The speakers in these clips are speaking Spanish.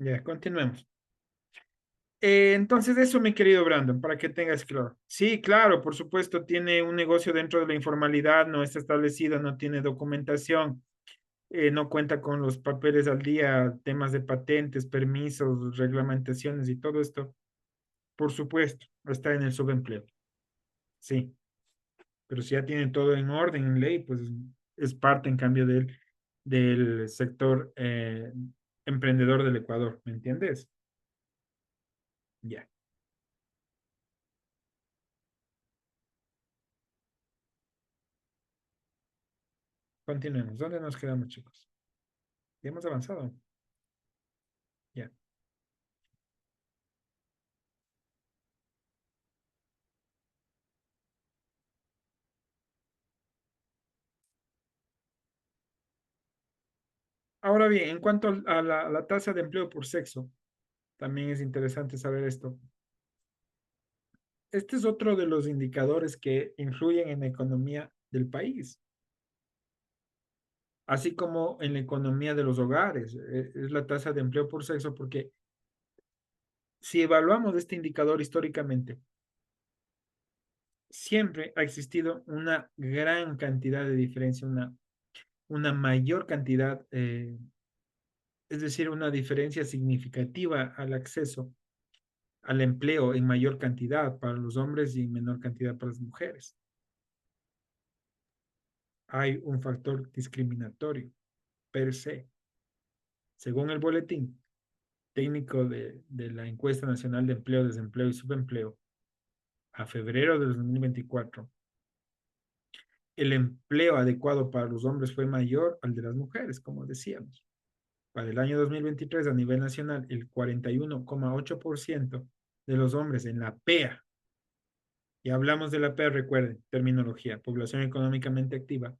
Ya, continuemos. Entonces, eso, mi querido Brandon, para que tengas claro. Sí, claro, por supuesto, tiene un negocio dentro de la informalidad, no está establecido, no tiene documentación, no cuenta con los papeles al día, temas de patentes, permisos, reglamentaciones y todo esto. Por supuesto, está en el subempleo. Sí, pero si ya tiene todo en orden, en ley, pues es parte, en cambio, del sector emprendedor del Ecuador, ¿me entiendes? Ya, continuemos. ¿Dónde nos quedamos, chicos? Ya hemos avanzado. Ya. Ahora bien, en cuanto a la tasa de empleo por sexo, también es interesante saber esto. Este es otro de los indicadores que influyen en la economía del país, así como en la economía de los hogares. Es la tasa de empleo por sexo, porque si evaluamos este indicador históricamente, siempre ha existido una gran cantidad de diferencia, una mayor cantidad, es decir, una diferencia significativa al acceso al empleo en mayor cantidad para los hombres y en menor cantidad para las mujeres. Hay un factor discriminatorio per se. Según el boletín técnico de la encuesta nacional de empleo, desempleo y subempleo, a febrero de 2024, el empleo adecuado para los hombres fue mayor al de las mujeres, como decíamos. Para el año 2023, a nivel nacional, el 41,8% de los hombres en la PEA, y hablamos de la PEA, recuerden, terminología, población económicamente activa,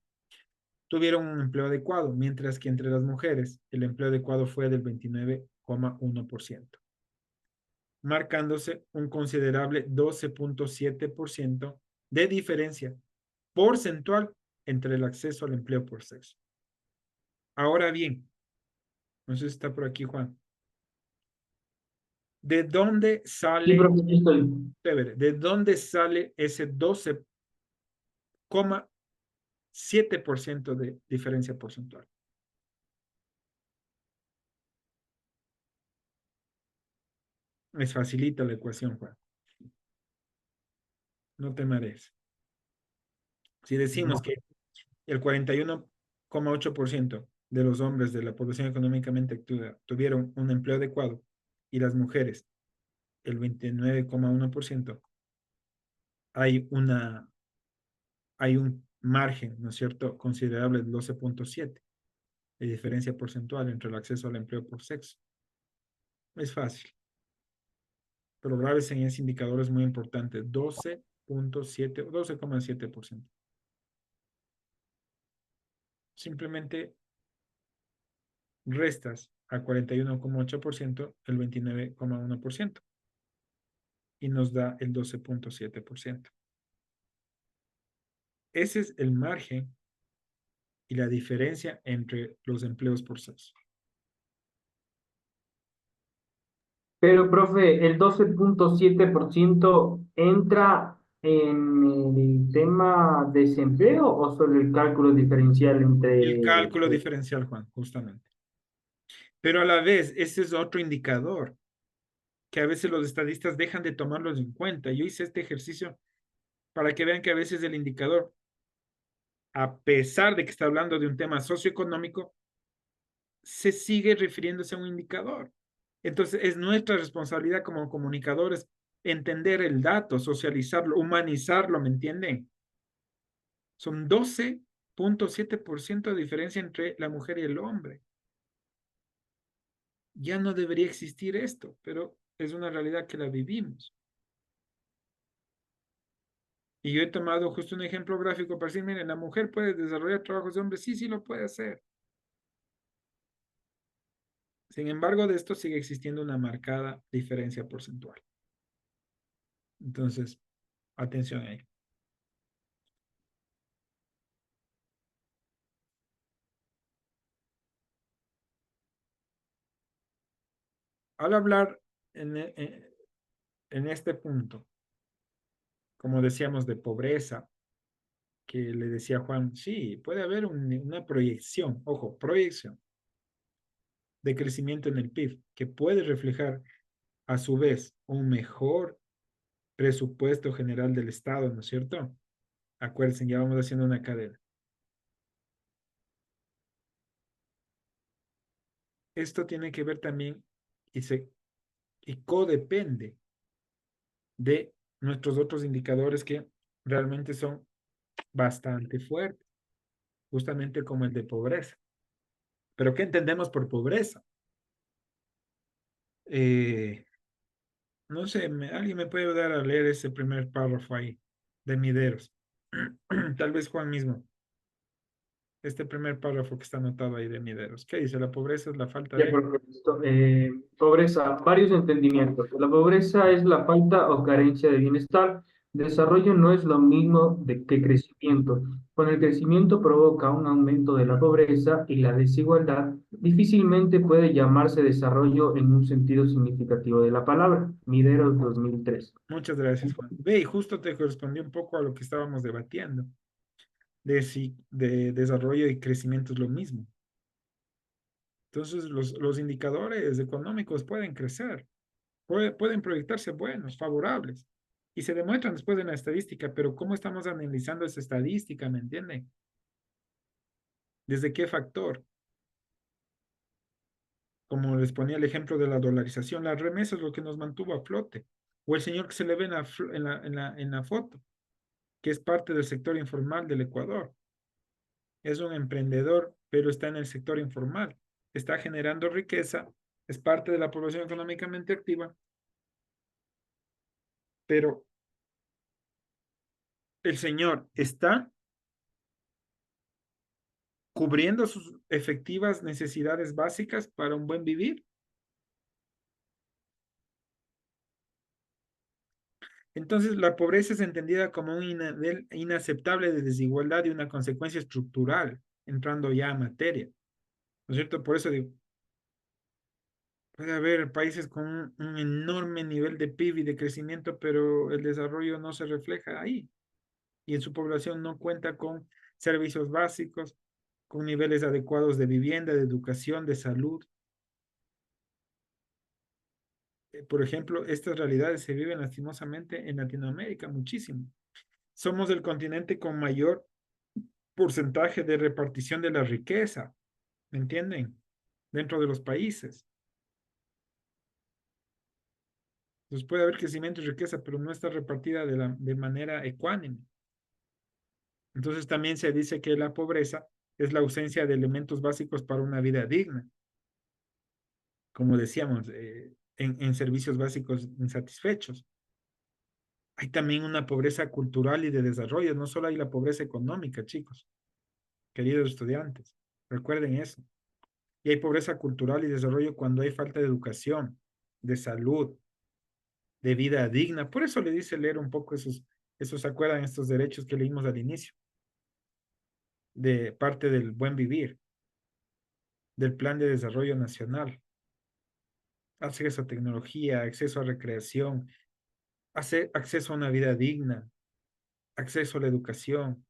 tuvieron un empleo adecuado, mientras que entre las mujeres el empleo adecuado fue del 29,1%, marcándose un considerable 12,7% de diferencia porcentual entre el acceso al empleo por sexo. Ahora bien, no sé si está por aquí Juan, ¿de dónde Sí, sale, profe, aquí estoy. de dónde sale ese 12,7% de diferencia porcentual? Es facilita la ecuación, Juan, no te marees. Si decimos No. que el 41,8% de los hombres de la población económicamente activa tuvieron un empleo adecuado y las mujeres el 29,1%, hay hay un margen, ¿no es cierto?, considerable de 12,7 de diferencia porcentual entre el acceso al empleo por sexo. Es fácil, pero graves en ese indicador es muy importante, 12,7 o 12,7%. Simplemente restas a 41,8% el 29,1% y nos da el 12,7%. Ese es el margen y la diferencia entre los empleos por sexo. Pero, profe, ¿el 12,7% entra en el tema desempleo o solo el cálculo diferencial El entre... cálculo diferencial, Juan, justamente. Pero a la vez, ese es otro indicador que a veces los estadistas dejan de tomarlos en cuenta. Yo hice este ejercicio para que vean que a veces el indicador, a pesar de que está hablando de un tema socioeconómico, se sigue refiriéndose a un indicador. Entonces, es nuestra responsabilidad como comunicadores entender el dato, socializarlo, humanizarlo, ¿me entienden? Son 12,7% de diferencia entre la mujer y el hombre. Ya no debería existir esto, pero es una realidad que la vivimos. Y yo he tomado justo un ejemplo gráfico para decir, miren, la mujer puede desarrollar trabajos de hombres, sí, sí lo puede hacer. Sin embargo, de esto sigue existiendo una marcada diferencia porcentual. Entonces, atención ahí. al hablar en este punto, como decíamos, de pobreza, que le decía Juan, sí, puede haber una proyección, ojo, proyección de crecimiento en el PIB, que puede reflejar a su vez un mejor presupuesto general del Estado, ¿no es cierto? Acuérdense, ya vamos haciendo una cadena. Esto tiene que ver también y codepende de nuestros otros indicadores que realmente son bastante fuertes, justamente como el de pobreza. Pero ¿qué entendemos por pobreza? Eh, no sé, alguien me puede ayudar a leer ese primer párrafo ahí de Mideros. Tal vez Juan mismo. Este primer párrafo que está anotado ahí de Mideros. ¿Qué dice? La pobreza es la falta Ya, de... por supuesto. Pobreza, varios entendimientos. La pobreza es la falta o carencia de bienestar. Desarrollo no es lo mismo que crecimiento. Con el crecimiento provoca un aumento de la pobreza y la desigualdad. Difícilmente puede llamarse desarrollo en un sentido significativo de la palabra. Mideros 2003. Muchas gracias, Juan. Ve, y justo te correspondió un poco a lo que estábamos debatiendo, de si de desarrollo y crecimiento es lo mismo. Entonces, los indicadores económicos pueden crecer, pueden proyectarse buenos, favorables, y se demuestran después en la estadística, pero ¿cómo estamos analizando esa estadística? ¿Me entienden? ¿Desde qué factor? Como les ponía el ejemplo de la dolarización, la remesa es lo que nos mantuvo a flote. O el señor que se le ve en la foto, que es parte del sector informal del Ecuador. Es un emprendedor, pero está en el sector informal. Está generando riqueza, es parte de la población económicamente activa, pero el señor está cubriendo sus efectivas necesidades básicas para un buen vivir. Entonces, la pobreza es entendida como un nivel inaceptable de desigualdad y una consecuencia estructural, entrando ya a materia. ¿No es cierto? Por eso digo, puede haber países con un enorme nivel de PIB y de crecimiento, pero el desarrollo no se refleja ahí. Y en su población no cuenta con servicios básicos, con niveles adecuados de vivienda, de educación, de salud. Por ejemplo, estas realidades se viven lastimosamente en Latinoamérica muchísimo. Somos el continente con mayor porcentaje de repartición de la riqueza, ¿me entienden? Dentro de los países. Entonces puede haber crecimiento y riqueza, pero no está repartida de manera ecuánime. Entonces también se dice que la pobreza es la ausencia de elementos básicos para una vida digna, como decíamos, en servicios básicos insatisfechos. Hay también una pobreza cultural y de desarrollo, no solo hay la pobreza económica, chicos, queridos estudiantes, recuerden eso. Y hay pobreza cultural y desarrollo cuando hay falta de educación, de salud, de vida digna. Por eso le dice leer un poco esos, ¿se acuerdan? Estos derechos que leímos al inicio, de parte del buen vivir, del Plan de Desarrollo Nacional. Acceso a tecnología, acceso a recreación, acceso a una vida digna, acceso a la educación.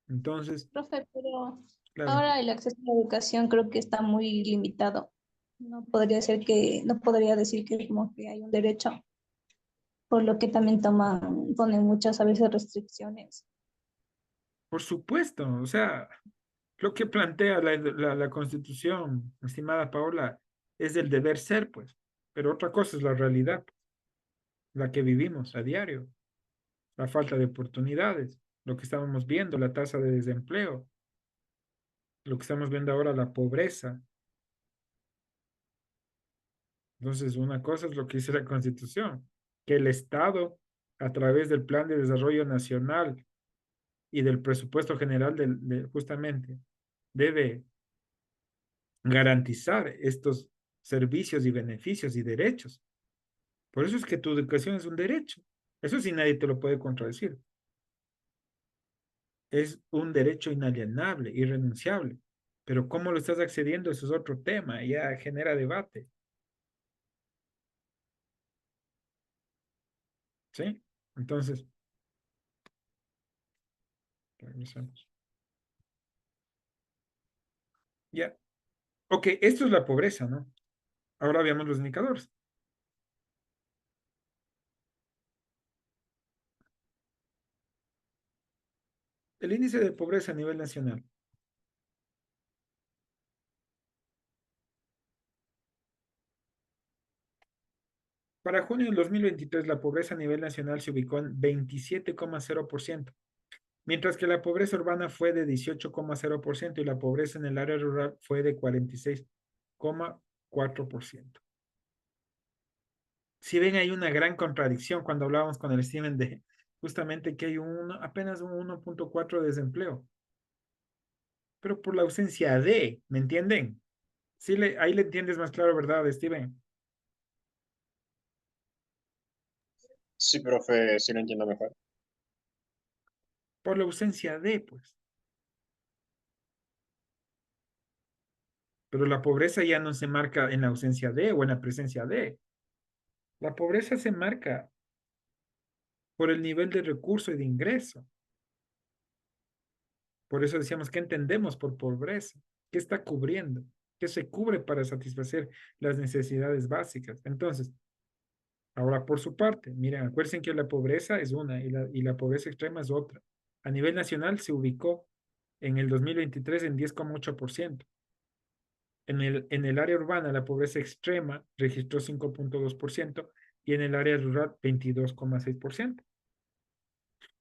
Entonces, Profe, pero claro, ahora el acceso a la educación creo que está muy limitado. No podría ser que, no podría decir que como que hay un derecho, por lo que también ponen muchas a veces restricciones. por supuesto, o sea, lo que plantea la Constitución, estimada Paola, es el deber ser, pues, pero otra cosa es la realidad, la que vivimos a diario, la falta de oportunidades, lo que estábamos viendo, la tasa de desempleo, lo que estamos viendo ahora, la pobreza. Entonces, una cosa es lo que dice la Constitución, que el Estado, a través del Plan de Desarrollo Nacional y del presupuesto general justamente, debe garantizar estos servicios y beneficios y derechos. Por eso es que tu educación es un derecho. Eso sí nadie te lo puede contradecir. Es un derecho inalienable, irrenunciable. Pero cómo lo estás accediendo, eso es otro tema, ya genera debate. ¿Sí? Entonces, regresamos. Ya. Ok, esto es la pobreza, ¿no? Ahora veamos los indicadores. El índice de pobreza a nivel nacional. Para junio del 2023, la pobreza a nivel nacional se ubicó en 27,0%, mientras que la pobreza urbana fue de 18,0% y la pobreza en el área rural fue de 46,4%. Si ven, hay una gran contradicción cuando hablábamos con el Steven de justamente que hay apenas un 1,4 de desempleo, pero por la ausencia de, ¿me entienden? Sí, ahí le entiendes más claro, ¿verdad, Steven? Sí, profe, sí lo entiendo mejor. Por la ausencia de, pues. Pero la pobreza ya no se marca en la ausencia de o en la presencia de. La pobreza se marca por el nivel de recurso y de ingreso. Por eso decíamos, ¿qué entendemos por pobreza? ¿Qué está cubriendo? ¿Qué se cubre para satisfacer las necesidades básicas? Entonces, ahora por su parte, miren, acuérdense que la pobreza es una y la pobreza extrema es otra. A nivel nacional se ubicó en el 2023 en 10,8%. En el área urbana, la pobreza extrema registró 5,2% y en el área rural 22,6%.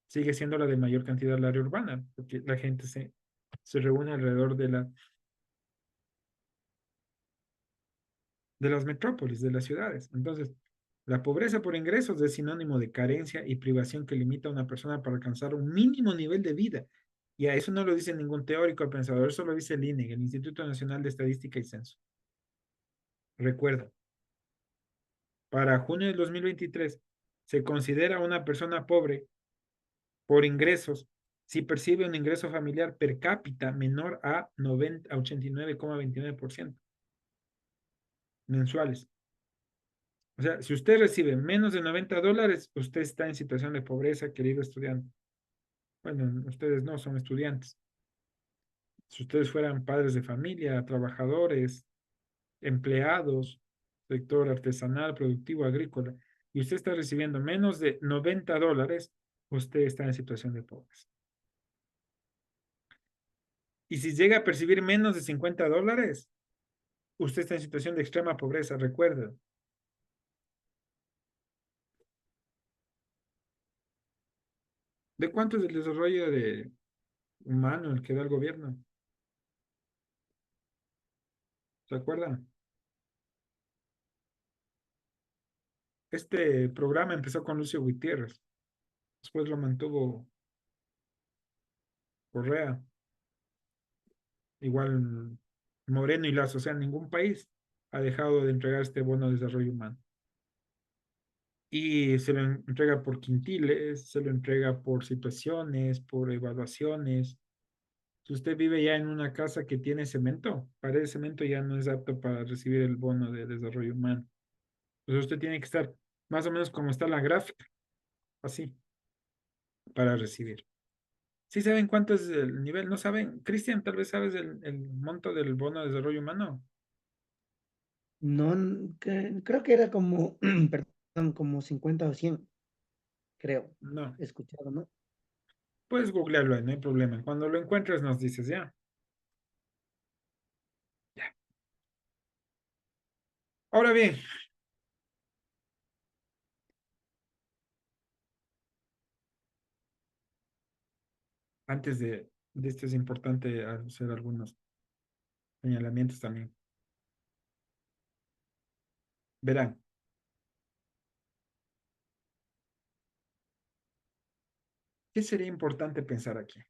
Sigue siendo la de mayor cantidad del área urbana, porque la gente se reúne alrededor de las metrópolis, de las ciudades. Entonces, la pobreza por ingresos es sinónimo de carencia y privación que limita a una persona para alcanzar un mínimo nivel de vida. Y a eso no lo dice ningún teórico o pensador, eso lo dice el INE, el Instituto Nacional de Estadística y Censo. Recuerda, para junio del 2023 se considera una persona pobre por ingresos si percibe un ingreso familiar per cápita menor a 89,29% mensuales. O sea, si usted recibe menos de $90, usted está en situación de pobreza, querido estudiante. Bueno, ustedes no son estudiantes. Si ustedes fueran padres de familia, trabajadores, empleados, sector artesanal, productivo, agrícola, y usted está recibiendo menos de $90, usted está en situación de pobreza. Y si llega a percibir menos de $50, usted está en situación de extrema pobreza, recuerda. ¿De cuánto es el desarrollo humano el que da el gobierno? ¿Se acuerdan? Este programa empezó con Lucio Gutiérrez, después lo mantuvo Correa, igual Moreno y Lazo, o sea, ningún país ha dejado de entregar este bono de desarrollo humano. Y se lo entrega por quintiles, se lo entrega por situaciones, por evaluaciones. Si usted vive ya en una casa que tiene cemento, pared de cemento ya no es apto para recibir el bono de desarrollo humano. Entonces usted tiene que estar más o menos como está la gráfica, así, para recibir. ¿Sí saben cuánto es el nivel? ¿No saben? Cristian, tal vez sabes el monto del bono de desarrollo humano. No, creo que era como, perdón, como 50 o 100, creo. No. He escuchado, ¿no? Puedes googlearlo ahí, no hay problema. Cuando lo encuentres nos dices ya. Ya. Ahora bien, antes de esto es importante hacer algunos señalamientos también. Verán, ¿qué sería importante pensar aquí?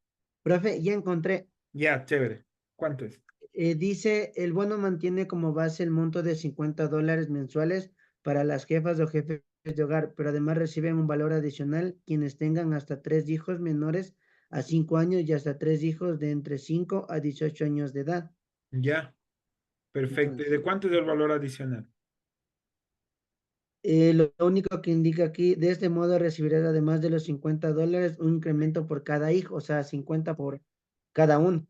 Profe, ya encontré. Ya, chévere. ¿Cuánto es? Dice, el bono mantiene como base el monto de $50 mensuales para las jefas o jefes de hogar, pero además reciben un valor adicional quienes tengan hasta 3 hijos menores a 5 años y hasta 3 hijos de entre 5 a 18 años de edad. Ya, perfecto. ¿Y Entonces, de cuánto es el valor adicional? Lo único que indica aquí, de este modo recibirás además de los $50 un incremento por cada hijo, o sea, 50 por cada uno.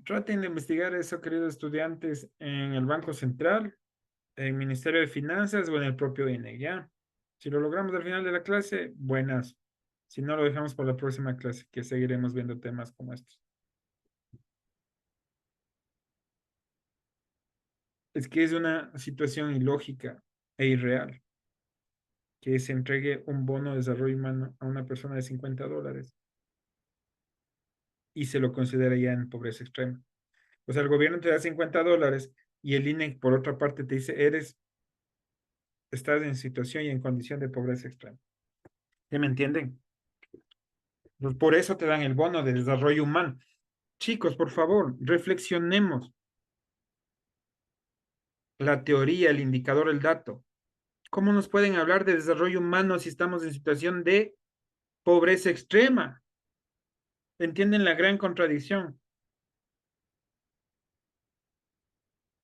Traten de investigar eso, queridos estudiantes, en el Banco Central, en el Ministerio de Finanzas o en el propio INE, ¿ya? Si lo logramos al final de la clase, buenas. Si no, lo dejamos para la próxima clase, que seguiremos viendo temas como estos. Es que es una situación ilógica e irreal que se entregue un bono de desarrollo humano a una persona de $50 y se lo considera ya en pobreza extrema. O sea, el gobierno te da $50 y el INE, por otra parte, te dice, estás en situación y en condición de pobreza extrema. ¿Ya me entienden? Pues por eso te dan el bono de desarrollo humano. Chicos, por favor, reflexionemos. La teoría, el indicador, el dato. ¿Cómo nos pueden hablar de desarrollo humano si estamos en situación de pobreza extrema? ¿Entienden la gran contradicción?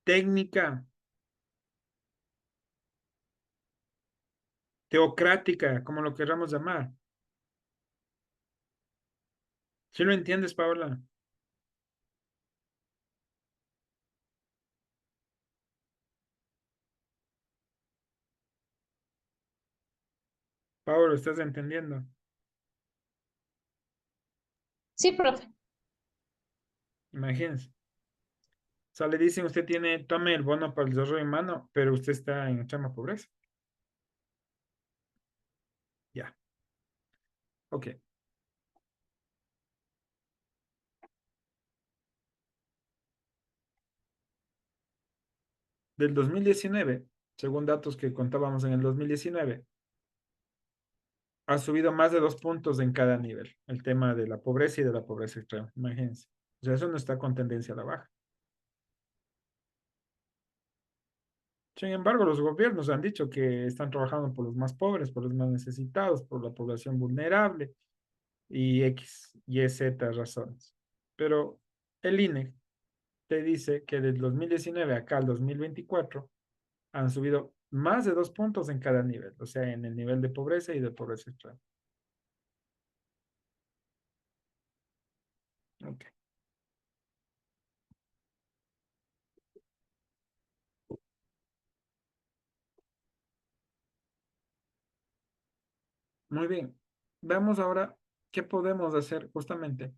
Técnica, teocrática, como lo queramos llamar. ¿Sí lo entiendes, Paola? Paola, ¿estás entendiendo? Sí, profe. Imagínense. O sea, le dicen, usted tome el bono para el desarrollo humano, pero usted está en extrema pobreza. Ya, ok. Del 2019, según datos que contábamos en el 2019, ha subido más de 2 puntos en cada nivel, el tema de la pobreza y de la pobreza extrema. Imagínense. O sea, eso no está con tendencia a la baja. Sin embargo, los gobiernos han dicho que están trabajando por los más pobres, por los más necesitados, por la población vulnerable y X, Y, Z razones. Pero el INE te dice que del 2019 acá al 2024 han subido más de 2 puntos en cada nivel, o sea, en el nivel de pobreza y de pobreza extrema. Ok. Muy bien. Veamos ahora qué podemos hacer justamente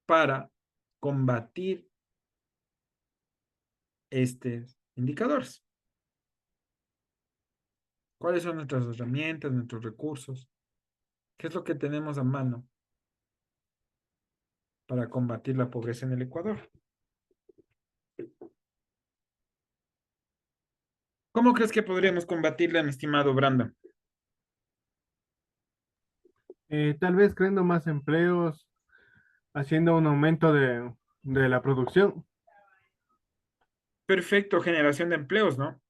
para combatir estos indicadores. ¿Cuáles son nuestras herramientas, nuestros recursos? ¿Qué es lo que tenemos a mano para combatir la pobreza en el Ecuador? ¿Cómo crees que podríamos combatirla, mi estimado Brandon? Tal vez creando más empleos, haciendo un aumento de la producción. Perfecto, generación de empleos, ¿no?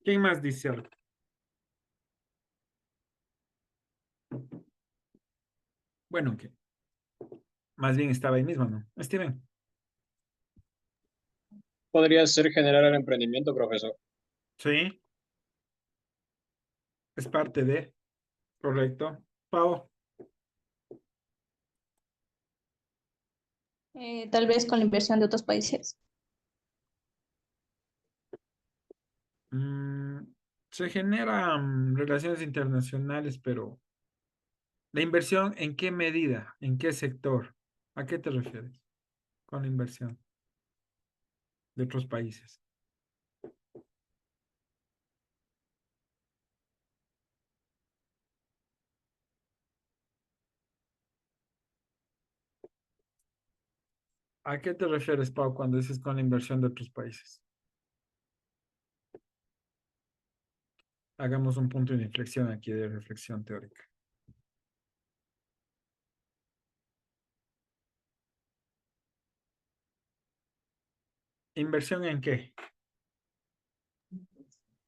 ¿Quién más dice algo? Bueno, que más bien estaba ahí mismo, ¿no? Steven, Podría ser generar el emprendimiento, profesor. sí, es parte de, correcto. Pau, Tal vez con la inversión de otros países. mm, se generan relaciones internacionales, pero ¿la inversión en qué medida? ¿En qué sector? ¿A qué te refieres con la inversión de otros países? ¿A qué te refieres, Pau, cuando dices con la inversión de otros países? Hagamos un punto de inflexión aquí de reflexión teórica. ¿Inversión en qué?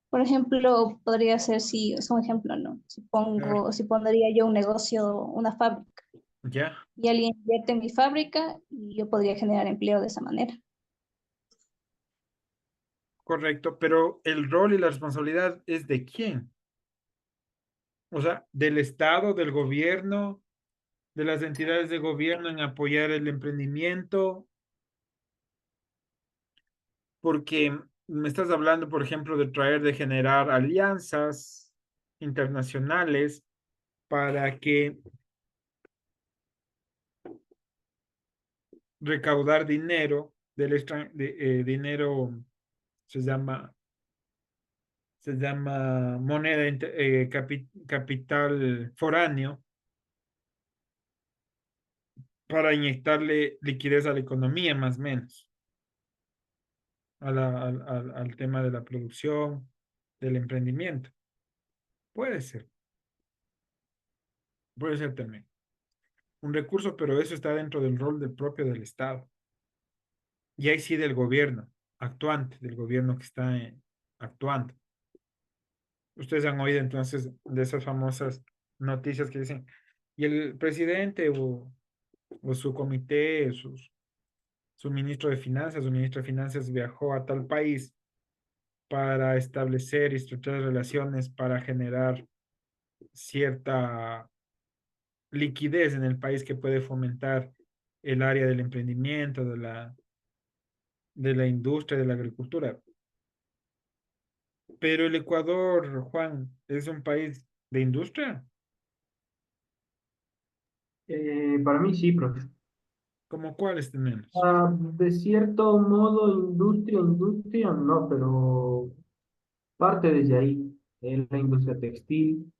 Por ejemplo, podría ser, si es un ejemplo, ¿no? A ver, Si pondría yo un negocio, una fábrica. Ya, y alguien invierte en mi fábrica y yo podría generar empleo de esa manera. correcto, pero el rol y la responsabilidad es de quién. O sea, del Estado, del gobierno, de las entidades de gobierno en apoyar el emprendimiento, porque me estás hablando, por ejemplo, de generar alianzas internacionales para que recaudar dinero dinero se llama moneda capital foráneo para inyectarle liquidez a la economía más o menos, al tema de la producción, del emprendimiento. Puede ser, puede ser también un recurso, pero eso está dentro del rol del propio del Estado. Y ahí sí del gobierno actuante, del gobierno que está actuando. Ustedes han oído entonces de esas famosas noticias que dicen, y el presidente o su comité, su ministro de Finanzas, su ministro de Finanzas viajó a tal país para establecer y estructurar relaciones para generar cierta liquidez en el país que puede fomentar el área del emprendimiento, de la industria, de la agricultura. Pero el Ecuador, Juan, es un país de industria. Para mí sí, profe. ¿Como cuáles tenemos? De cierto modo, industria, no, pero parte desde ahí, la industria textil,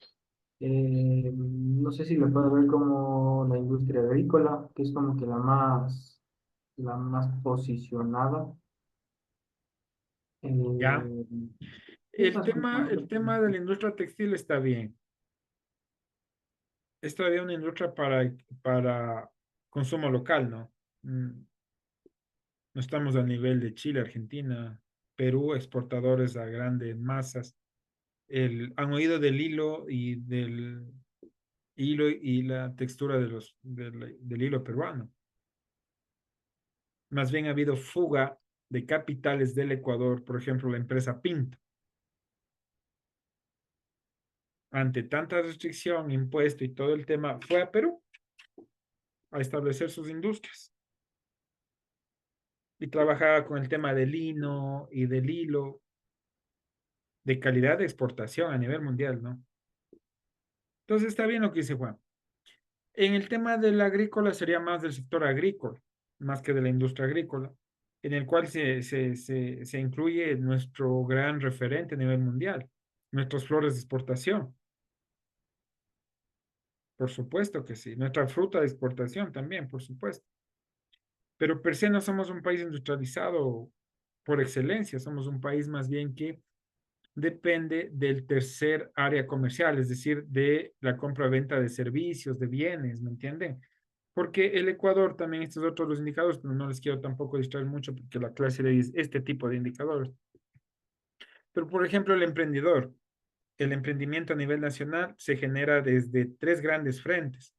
no sé si lo puede ver como la industria agrícola, que es como que la más posicionada. ¿Ya? Eh, esas El tema de la industria textil está bien. Es todavía una industria para consumo local, ¿no? No estamos a nivel de Chile, Argentina, Perú, exportadores a grandes masas. Han oído del hilo y la textura del hilo peruano. Más bien ha habido fuga de capitales del Ecuador, por ejemplo, la empresa Pinto. Ante tanta restricción, impuesto y todo el tema, fue a Perú a establecer sus industrias y trabajaba con el tema del lino y del hilo de calidad de exportación a nivel mundial, ¿no? Entonces está bien lo que dice Juan. En el tema del agrícola sería más del sector agrícola, más que de la industria agrícola, en el cual se incluye nuestro gran referente a nivel mundial, nuestras flores de exportación, por supuesto que sí, nuestra fruta de exportación también, por supuesto. Pero per se no somos un país industrializado por excelencia, somos un país más bien que depende del tercer área comercial, es decir, de la compra-venta de servicios, de bienes, ¿me entienden? Porque el Ecuador también, estos otros los indicadores, pero no les quiero tampoco distraer mucho porque la clase le dice este tipo de indicadores. Pero, por ejemplo, el emprendimiento a nivel nacional se genera desde tres grandes frentes.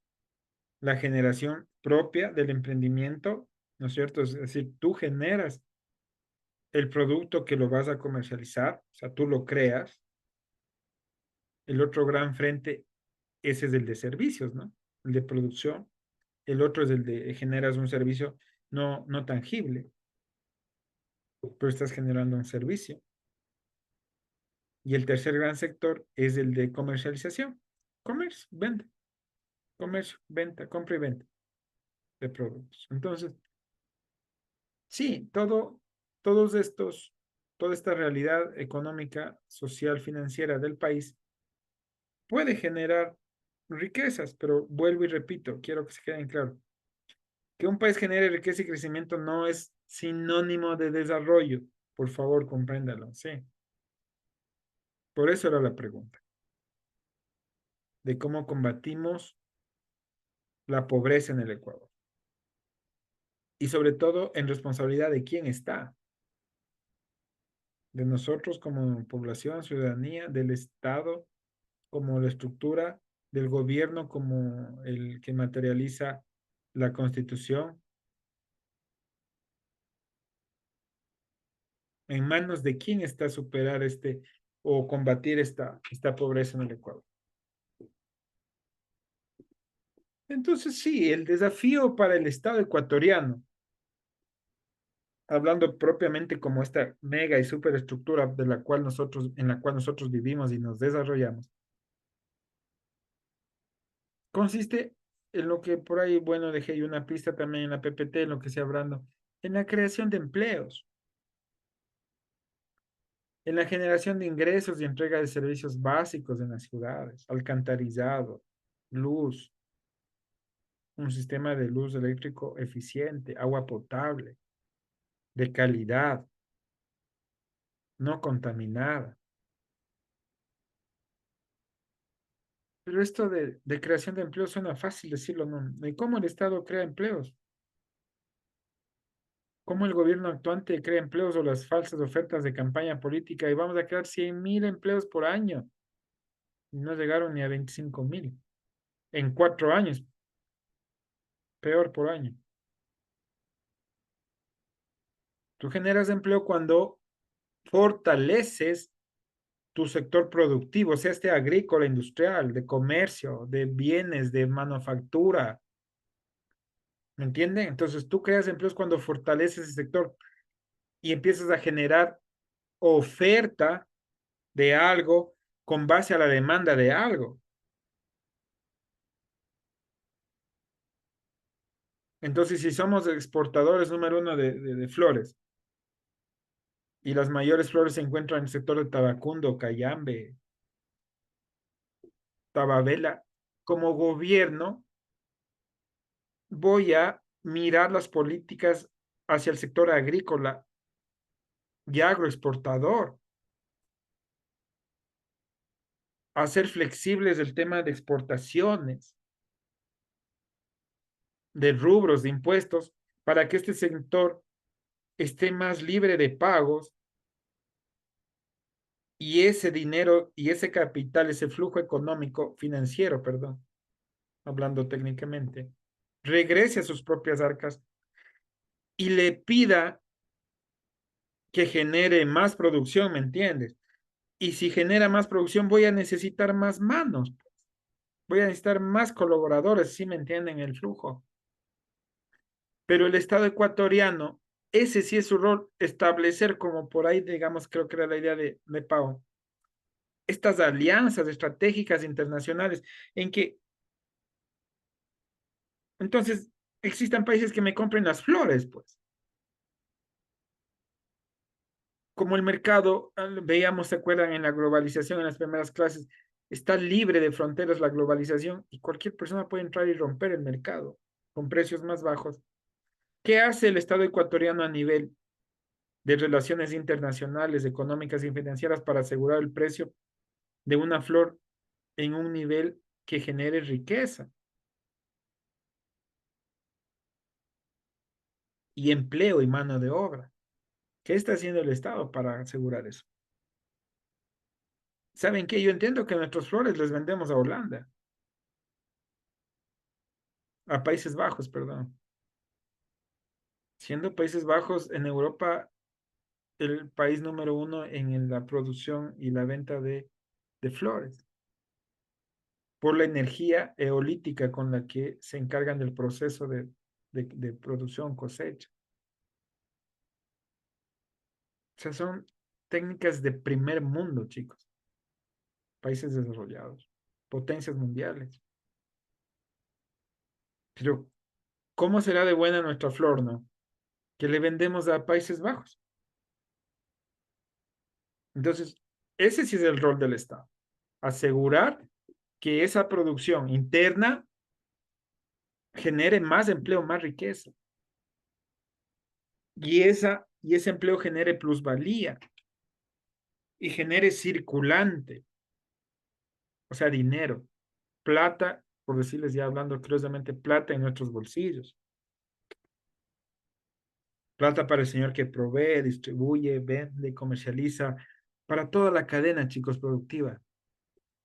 La generación propia del emprendimiento, ¿no es cierto? Es decir, tú generas el producto que lo vas a comercializar, o sea, tú lo creas. El otro gran frente, ese es el de servicios, ¿no? El de producción. El otro es el de generas un servicio no tangible, pero estás generando un servicio. Y el tercer gran sector es el de comercialización. Comercio, venta, comercio, venta, compra y venta de productos. Entonces, sí, toda esta realidad económica, social, financiera del país puede generar riquezas, pero vuelvo y repito, quiero que se queden claro, que un país genere riqueza y crecimiento no es sinónimo de desarrollo. Por favor, compréndalo, sí. Por eso era la pregunta, de cómo combatimos la pobreza en el Ecuador. Y sobre todo en responsabilidad de quién está, de nosotros como población, ciudadanía, del Estado, como la estructura del gobierno como el que materializa la Constitución? ¿En manos de quién está superar o combatir esta pobreza en el Ecuador? Entonces, sí, el desafío para el Estado ecuatoriano, hablando propiamente como esta mega y superestructura en la cual nosotros vivimos y nos desarrollamos, consiste en lo que por ahí, bueno, dejé yo una pista también en la PPT, en lo que se hablando, en la creación de empleos, en la generación de ingresos y entrega de servicios básicos en las ciudades, alcantarizado, luz, un sistema de luz eléctrico eficiente, agua potable, de calidad, no contaminada. Pero esto de creación de empleos suena fácil decirlo, ¿no? ¿Y cómo el Estado crea empleos? ¿Cómo el gobierno actuante crea empleos o las falsas ofertas de campaña política? Y vamos a crear 100.000 empleos por año. Y no llegaron ni a 25.000. En 4 años, peor por año. Tú generas empleo cuando fortaleces tu sector productivo, sea este agrícola, industrial, de comercio, de bienes, de manufactura. ¿Me entienden? Entonces tú creas empleos cuando fortaleces ese sector y empiezas a generar oferta de algo con base a la demanda de algo. Entonces, si somos exportadores número uno de flores y las mayores flores se encuentran en el sector de Tabacundo, Cayambe, Tababela, como gobierno voy a mirar las políticas hacia el sector agrícola y agroexportador, hacer flexibles el tema de exportaciones, de rubros, de impuestos, para que este sector esté más libre de pagos y ese dinero y ese capital, ese flujo económico, financiero, perdón, hablando técnicamente, regrese a sus propias arcas y le pida que genere más producción, ¿me entiendes? Y si genera más producción, voy a necesitar más manos, voy a necesitar más colaboradores, ¿sí me entienden el flujo? Pero el Estado ecuatoriano, ese sí es su rol, establecer como por ahí, digamos, creo que era la idea de Pau, estas alianzas estratégicas internacionales en que entonces existan países que me compren las flores, pues. Como el mercado, veíamos, ¿se acuerdan? En la globalización, en las primeras clases, está libre de fronteras la globalización y cualquier persona puede entrar y romper el mercado con precios más bajos. ¿Qué hace el Estado ecuatoriano a nivel de relaciones internacionales, económicas y financieras para asegurar el precio de una flor en un nivel que genere riqueza y empleo y mano de obra? ¿Qué está haciendo el Estado para asegurar eso? ¿Saben qué? Yo entiendo que nuestras flores les vendemos a Holanda, a Países Bajos, perdón. Siendo Países Bajos en Europa el país número uno en la producción y la venta de flores, por la energía eolítica con la que se encargan del proceso de producción, cosecha. O sea, son técnicas de primer mundo, chicos. Países desarrollados, potencias mundiales. Pero, ¿cómo será de buena nuestra flor, no? Que le vendemos a Países Bajos. Entonces, ese sí es el rol del Estado. Asegurar que esa producción interna genere más empleo, más riqueza. Y ese empleo genere plusvalía y genere circulante, o sea, dinero, plata, por decirles ya hablando curiosamente, plata en nuestros bolsillos. Plata para el señor que provee, distribuye, vende, comercializa, para toda la cadena, chicos, productiva.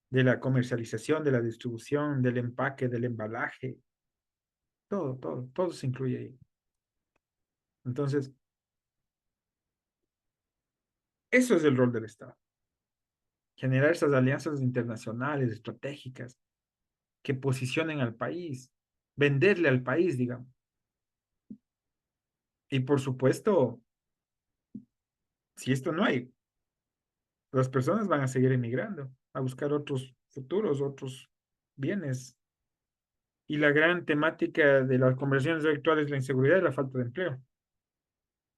de la comercialización, de la distribución, del empaque, del embalaje, todo se incluye ahí. Entonces, eso es el rol del Estado. Generar esas alianzas internacionales, estratégicas, que posicionen al país, venderle al país, digamos. Y por supuesto, si esto no hay, las personas van a seguir emigrando, a buscar otros futuros, otros bienes. Y la gran temática de las conversaciones actuales es la inseguridad y la falta de empleo.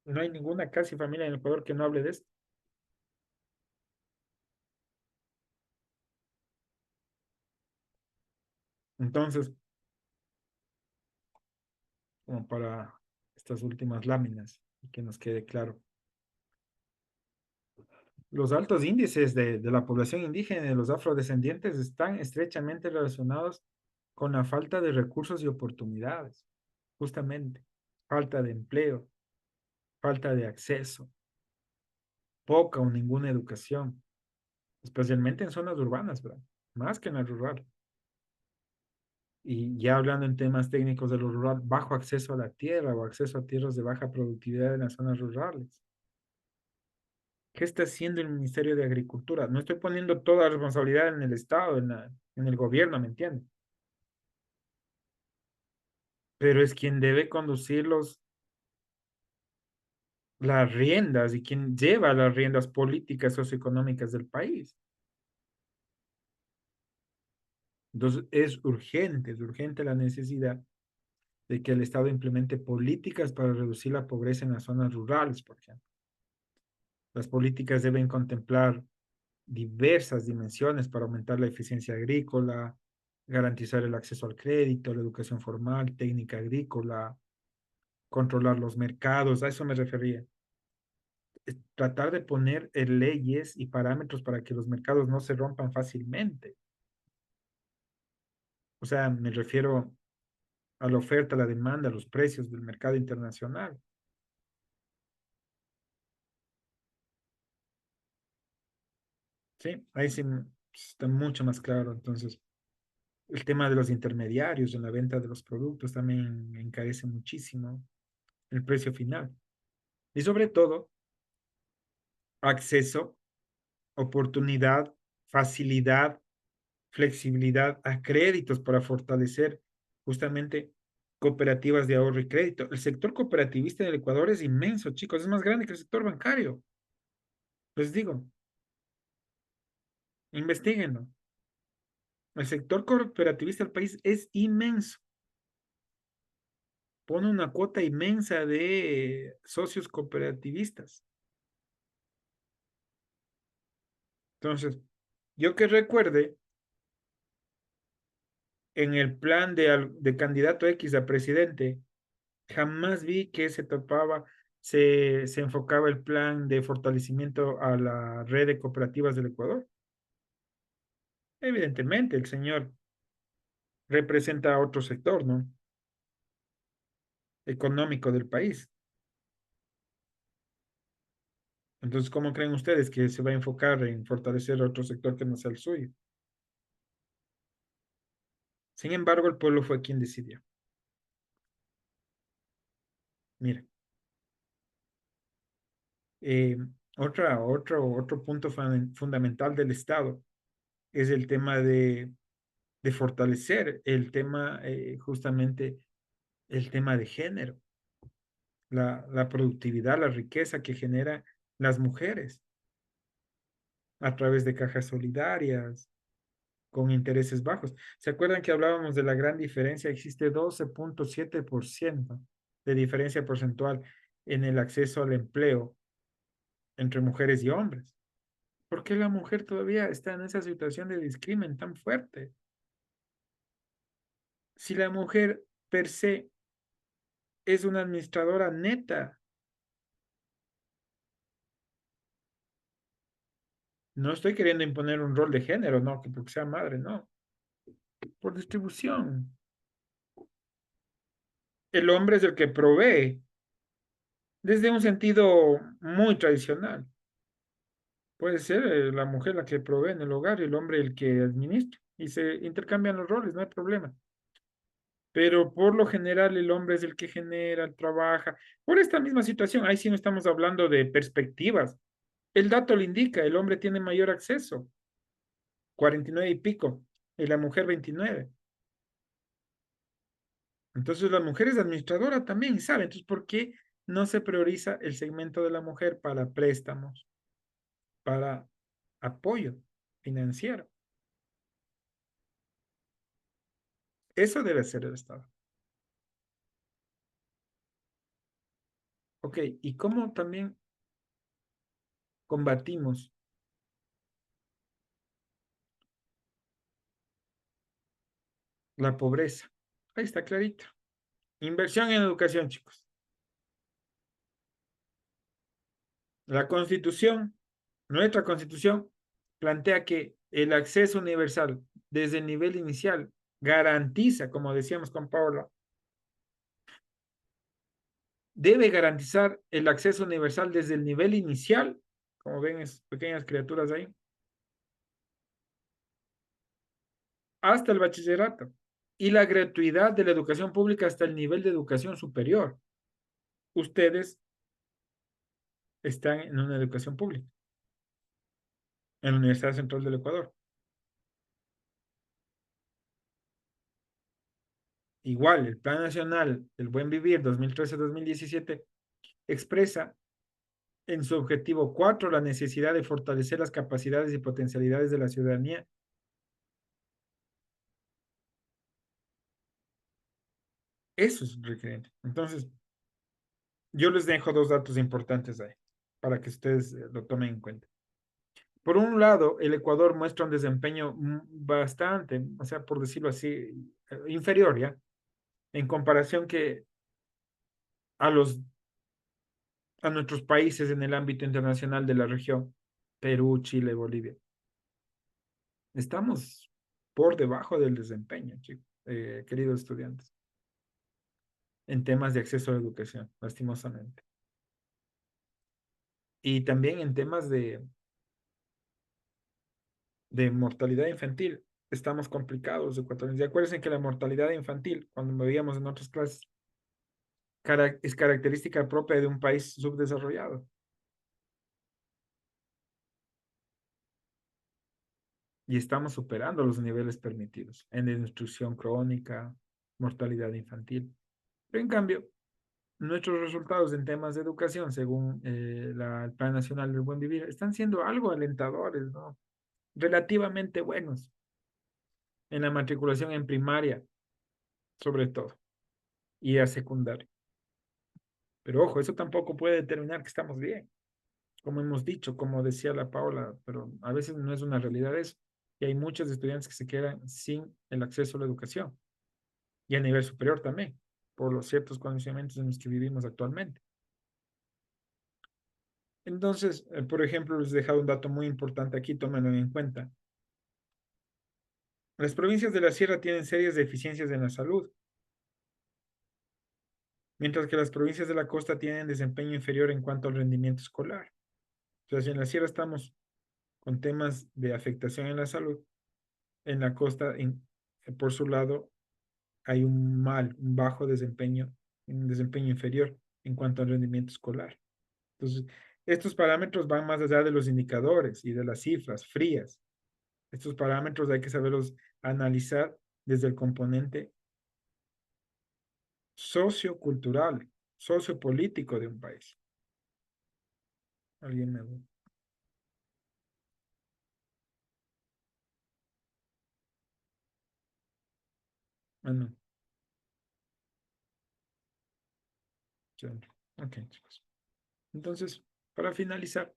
No hay ninguna casi familia en Ecuador que no hable de esto. Entonces, como para estas últimas láminas, y que nos quede claro. Los altos índices de la población indígena y de los afrodescendientes están estrechamente relacionados con la falta de recursos y oportunidades, justamente. Falta de empleo, falta de acceso, poca o ninguna educación, especialmente en zonas urbanas, ¿verdad? Más que en la rural. Y ya hablando en temas técnicos de lo rural, bajo acceso a la tierra o acceso a tierras de baja productividad en las zonas rurales. ¿Qué está haciendo el Ministerio de Agricultura? No estoy poniendo toda la responsabilidad en el Estado, en el gobierno, ¿me entiendes? Pero es quien debe conducir las riendas y quien lleva las riendas políticas socioeconómicas del país. Entonces, es urgente la necesidad de que el Estado implemente políticas para reducir la pobreza en las zonas rurales, por ejemplo. Las políticas deben contemplar diversas dimensiones para aumentar la eficiencia agrícola, garantizar el acceso al crédito, la educación formal, técnica agrícola, controlar los mercados, a eso me refería. Tratar de poner leyes y parámetros para que los mercados no se rompan fácilmente. O sea, me refiero a la oferta, a la demanda, a los precios del mercado internacional. Sí, ahí sí está mucho más claro. Entonces, el tema de los intermediarios en la venta de los productos también encarece muchísimo el precio final. Y sobre todo, acceso, oportunidad, facilidad, flexibilidad a créditos para fortalecer justamente cooperativas de ahorro y crédito. El sector cooperativista en el Ecuador es inmenso, chicos, es más grande que el sector bancario. Les digo, investiguenlo. El sector cooperativista del país es inmenso. Pone una cuota inmensa de socios cooperativistas. Entonces, yo que recuerde, en el plan de candidato X a presidente, jamás vi que se topaba, se enfocaba el plan de fortalecimiento a la red de cooperativas del Ecuador. Evidentemente, el señor representa a otro sector, ¿no? Económico del país. Entonces, ¿cómo creen ustedes que se va a enfocar en fortalecer otro sector que no sea el suyo? Sin embargo, el pueblo fue quien decidió. Mira, eh, otro punto fundamental del Estado es el tema de fortalecer el tema, justamente el tema de género, la productividad, la riqueza que generan las mujeres a través de cajas solidarias, con intereses bajos. ¿Se acuerdan que hablábamos de la gran diferencia? Existe 12,7% de diferencia porcentual en el acceso al empleo entre mujeres y hombres. ¿Por qué la mujer todavía está en esa situación de discrimen tan fuerte? Si la mujer per se es una administradora neta, no estoy queriendo imponer un rol de género, no, que porque sea madre, no, por distribución. El hombre es el que provee desde un sentido muy tradicional. Puede ser la mujer la que provee en el hogar y el hombre el que administra. Y se intercambian los roles, no hay problema. Pero por lo general el hombre es el que genera, trabaja. Por esta misma situación, ahí sí no estamos hablando de perspectivas. El dato lo indica, el hombre tiene mayor acceso, 49 y pico, y la mujer 29. Entonces la mujer es administradora también y sabe. Entonces, ¿por qué no se prioriza el segmento de la mujer para préstamos, para apoyo financiero? Eso debe ser el Estado. Ok, ¿y cómo también combatimos la pobreza? Ahí está clarito. Inversión en educación, chicos. La Constitución, nuestra Constitución, plantea que el acceso universal desde el nivel inicial garantiza, como decíamos con Paula, debe garantizar el acceso universal desde el nivel inicial, como ven esas pequeñas criaturas ahí, hasta el bachillerato, y la gratuidad de la educación pública hasta el nivel de educación superior. Ustedes están en una educación pública, en la Universidad Central del Ecuador. Igual, el Plan Nacional del Buen Vivir 2013-2017 expresa en su objetivo 4 la necesidad de fortalecer las capacidades y potencialidades de la ciudadanía. Eso es requeriente. Entonces, yo les dejo dos datos importantes ahí para que ustedes lo tomen en cuenta. Por un lado, el Ecuador muestra un desempeño bastante, o sea, por decirlo así, inferior, ¿ya? En comparación que a los a nuestros países en el ámbito internacional de la región, Perú, Chile, Bolivia. Estamos por debajo del desempeño, chicos, queridos estudiantes, en temas de acceso a la educación, lastimosamente. Y también en temas de mortalidad infantil. Estamos complicados, ecuatorianos. Y acuérdense que la mortalidad infantil, cuando veíamos en otras clases, es característica propia de un país subdesarrollado. Y estamos superando los niveles permitidos en desnutrición crónica, mortalidad infantil. Pero en cambio, nuestros resultados en temas de educación, según el Plan Nacional del Buen Vivir, están siendo algo alentadores, ¿no? Relativamente buenos en la matriculación en primaria, sobre todo, y a secundaria. Pero ojo, eso tampoco puede determinar que estamos bien, como hemos dicho, como decía la Paula, pero a veces no es una realidad eso. Y hay muchos estudiantes que se quedan sin el acceso a la educación, y a nivel superior también, por los ciertos condicionamientos en los que vivimos actualmente. Entonces, por ejemplo, les he dejado un dato muy importante aquí, tómenlo en cuenta. Las provincias de la sierra tienen serias deficiencias en la salud, mientras que las provincias de la costa tienen desempeño inferior en cuanto al rendimiento escolar. O sea, si en la sierra estamos con temas de afectación en la salud, en la costa, por su lado, hay un bajo desempeño, un desempeño inferior en cuanto al rendimiento escolar. Entonces, estos parámetros van más allá de los indicadores y de las cifras frías. Estos parámetros hay que saberlos analizar desde el componente sociocultural, sociopolítico de un país. ¿Alguien me ve? Ah, no. Ya. Ok, chicos. Entonces, para finalizar,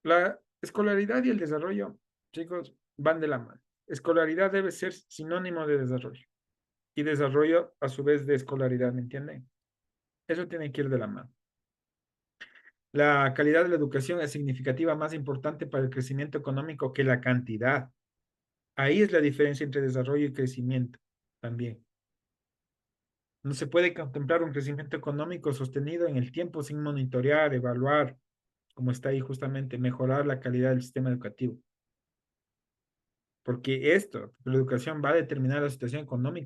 la escolaridad y el desarrollo, chicos, van de la mano. Escolaridad debe ser sinónimo de desarrollo y desarrollo a su vez de escolaridad, ¿me entienden? Eso tiene que ir de la mano. La calidad de la educación es significativa, más importante para el crecimiento económico que la cantidad. Ahí es la diferencia entre desarrollo y crecimiento también. No se puede contemplar un crecimiento económico sostenido en el tiempo sin monitorear, evaluar, como está ahí justamente, mejorar la calidad del sistema educativo. Porque esto, la educación va a determinar la situación económica